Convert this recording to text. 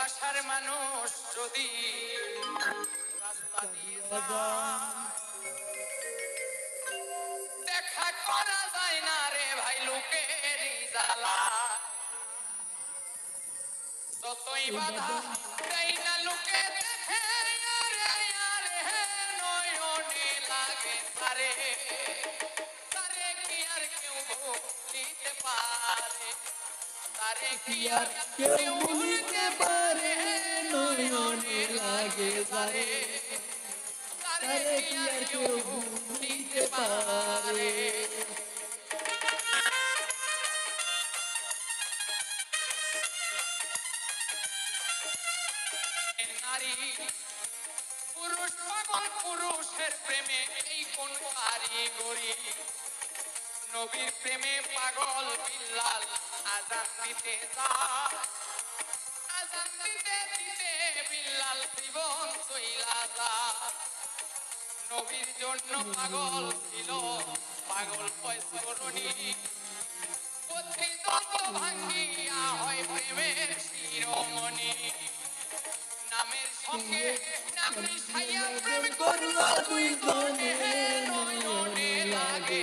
ভালোবাসার মানুষ যদি রাস্তা দিয়ে যায়, দেখা করা যায় না রে ভাই লোকেরই জ্বালা। যতই বাধা দেয় না লোকে দেখে নয়নে লাগে তারে, তারে কি আর কেউ ভুলিতে পারে, তারে কি আর কেউ ভুলিতে পারে, নয়নে লাগে তারে, তারে কি আর কেউ ভুলিতে পারে। নারী পুরুষ পাগল পুরুষের প্রেমে এই কোন কারিগরি, নবীর প্রেমে পাগল বিল্লাল আজান দিতে যায়, আজান দিতে দিতে বিল্লাল জীবন চইলা যায়। নবীর জন্য পাগল ছিল পাগল পয়সরণী, কর্তৃত্ব ভাঙ্গিয়া হয় প্রেমের শিরোমণি। নামের সঙ্গে নাম মিশাইয়া প্রেম করলো দুই জনে, নয়নে লাগে।